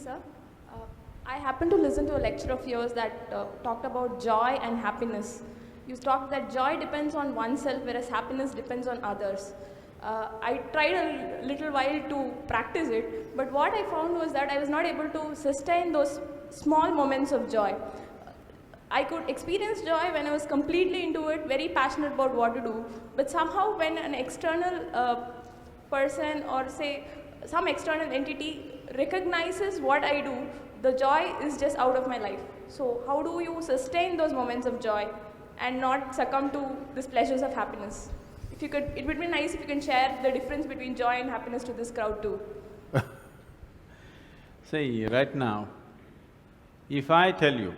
sir. Uh, I happened to listen to a lecture of yours that talked about joy and happiness. You talked that joy depends on oneself, whereas happiness depends on others. I tried a little while to practice it, but what I found was that I was not able to sustain those small moments of joy. I could experience joy when I was completely into it, very passionate about what to do, but somehow when an external person or say some external entity recognizes what I do, the joy is just out of my life. So how do you sustain those moments of joy and not succumb to these pleasures of happiness? If you could, it would be nice if you can share the difference between joy and happiness to this crowd too. See, right now, if I tell you,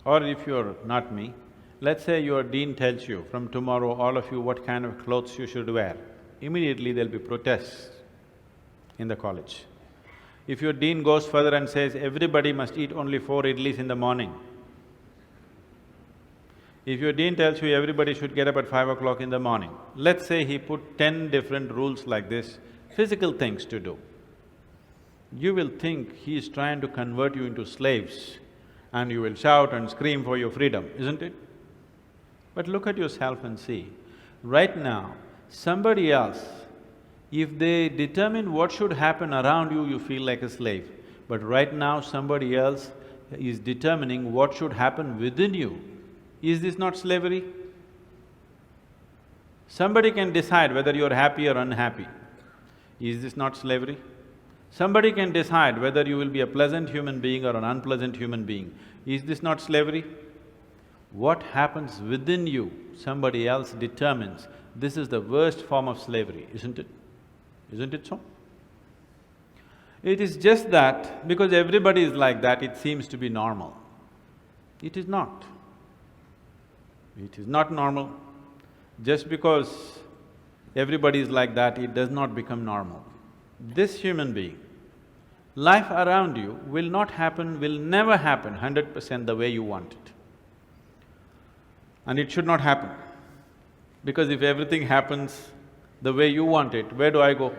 or if you're not me, let's say your dean tells you, from tomorrow all of you what kind of clothes you should wear, immediately there'll be protests in the college. If your dean goes further and says, everybody must eat only 4 idlis in the morning, if your dean tells you everybody should get up at 5 o'clock in the morning, let's say he put 10 different rules like this, physical things to do, you will think he is trying to convert you into slaves and you will shout and scream for your freedom, isn't it? But look at yourself and see, right now, somebody else, if they determine what should happen around you, you feel like a slave. But right now, somebody else is determining what should happen within you. Is this not slavery? Somebody can decide whether you're happy or unhappy. Is this not slavery? Somebody can decide whether you will be a pleasant human being or an unpleasant human being. Is this not slavery? What happens within you, somebody else determines. This is the worst form of slavery, isn't it? Isn't it so? It is just that because everybody is like that, it seems to be normal. It is not. It is not normal. Just because everybody is like that, it does not become normal. This human being, life around you will not happen, will never happen 100% the way you want it. And it should not happen. Because if everything happens the way you want it, where do I go?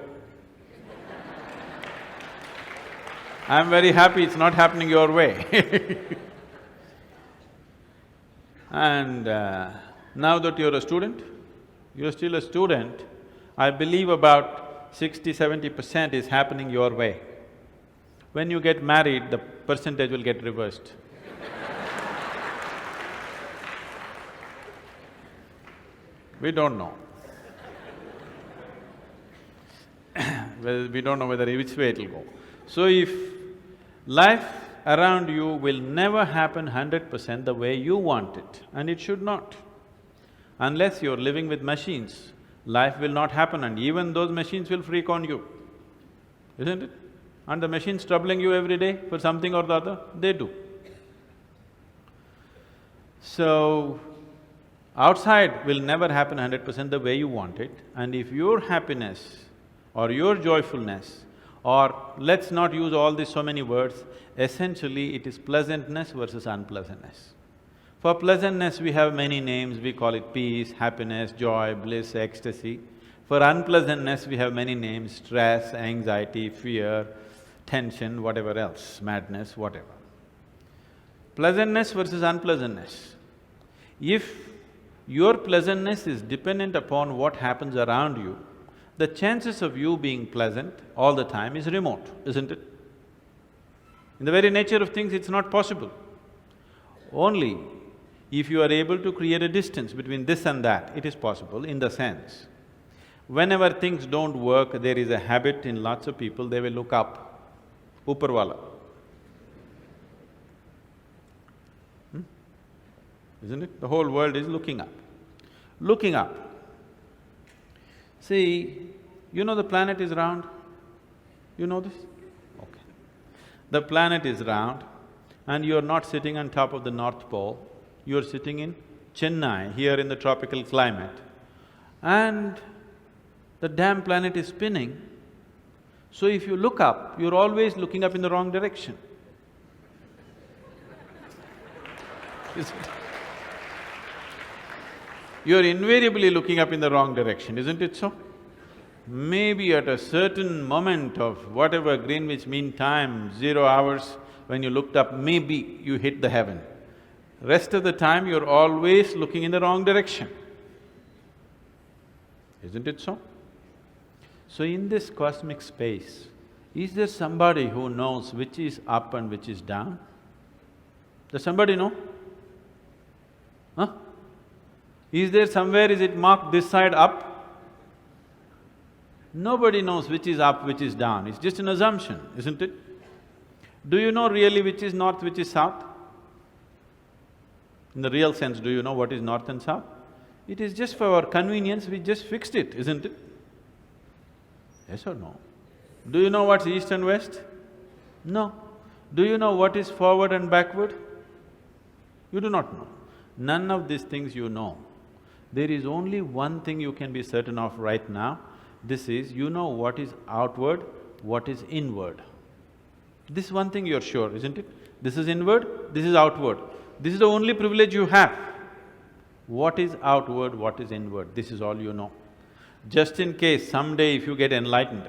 I'm very happy it's not happening your way. And now that you're a student, you're still a student, I believe about 60–70% is happening your way. When you get married, the percentage will get reversed. We don't know. Well, we don't know whether which way it'll go. So if life around you will never happen 100% the way you want it, and it should not. Unless you're living with machines, life will not happen and even those machines will freak on you, isn't it? And the machines troubling you every day for something or the other, they do. So, outside will never happen 100% the way you want it, and if your happiness or your joyfulness, or let's not use all these so many words, essentially it is pleasantness versus unpleasantness. For pleasantness we have many names, we call it peace, happiness, joy, bliss, ecstasy. For unpleasantness we have many names, stress, anxiety, fear, tension, whatever else, madness, whatever. Pleasantness versus unpleasantness. If your pleasantness is dependent upon what happens around you, the chances of you being pleasant all the time is remote, isn't it? In the very nature of things, it's not possible. Only if you are able to create a distance between this and that, it is possible in the sense, whenever things don't work, there is a habit in lots of people, they will look up, Upar Isn't it? The whole world is looking up. Looking up. See, you know the planet is round? You know this? Okay. The planet is round and you're not sitting on top of the North Pole, you're sitting in Chennai, here in the tropical climate, and the damn planet is spinning. So if you look up, you're always looking up in the wrong direction. Isn't it? You're invariably looking up in the wrong direction, isn't it so? maybe at a certain moment of whatever Greenwich Mean Time, 0 hours, when you looked up, maybe you hit the heaven. Rest of the time, you're always looking in the wrong direction. Isn't it so? So in this cosmic space, is there somebody who knows which is up and which is down? Does somebody know? Huh? Is there somewhere, is it marked this side up? Nobody knows which is up, which is down, it's just an assumption, isn't it? Do you know really which is north, which is south? In the real sense, do you know what is north and south? It is just for our convenience, we just fixed it, isn't it? Yes or no? Do you know what's east and west? No. Do you know what is forward and backward? You do not know. None of these things you know. There is only one thing you can be certain of right now. This is, you know what is outward, what is inward. This one thing you're sure, isn't it? This is inward, this is outward. This is the only privilege you have. What is outward, what is inward, this is all you know. Just in case someday if you get enlightened,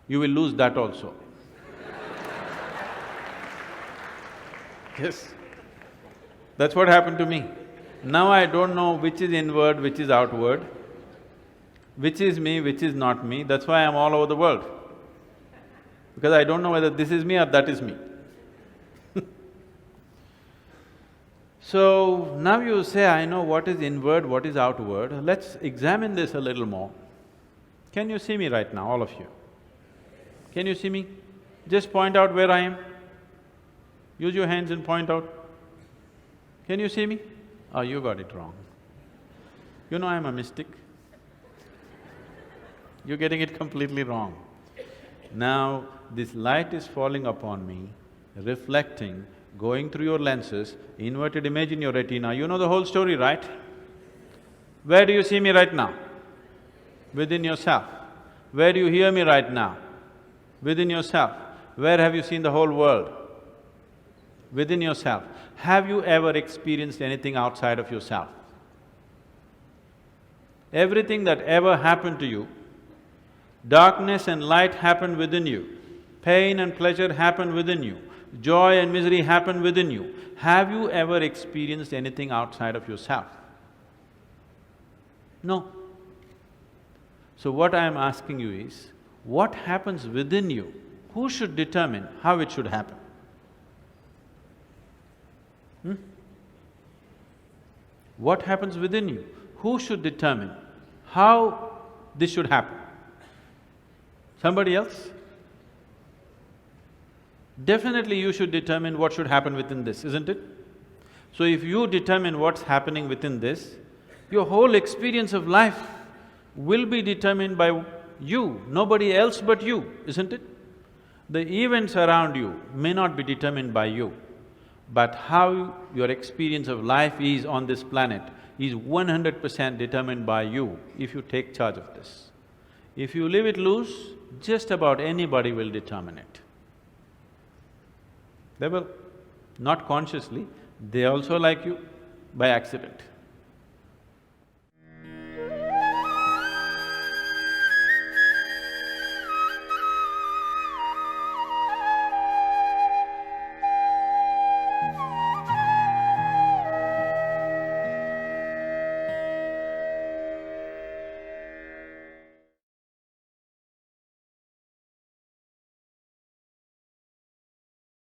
you will lose that also. Yes, that's what happened to me. Now I don't know which is inward, which is outward, which is me, which is not me, that's why I'm all over the world. Because I don't know whether this is me or that is me. So, now you say, I know what is inward, what is outward, let's examine this a little more. Can you see me right now, all of you? Can you see me? Just point out where I am. Use your hands and point out. Can you see me? Oh, you got it wrong. You know I'm a mystic. You're getting it completely wrong. Now, this light is falling upon me, reflecting, going through your lenses, inverted image in your retina, you know the whole story, right? Where do you see me right now? Within yourself. Where do you hear me right now? Within yourself. Where have you seen the whole world? Within yourself. Have you ever experienced anything outside of yourself? Everything that ever happened to you, darkness and light happened within you, pain and pleasure happened within you, joy and misery happened within you. Have you ever experienced anything outside of yourself? No. So what I am asking you is, what happens within you? Who should determine how it should happen? What happens within you? Who should determine how this should happen? Somebody else? Definitely you should determine what should happen within this, isn't it? So if you determine what's happening within this, your whole experience of life will be determined by you, nobody else but you, isn't it? The events around you may not be determined by you, but how your experience of life is on this planet is 100% determined by you if you take charge of this. If you leave it loose, just about anybody will determine it. They will, not consciously, they also like you by accident.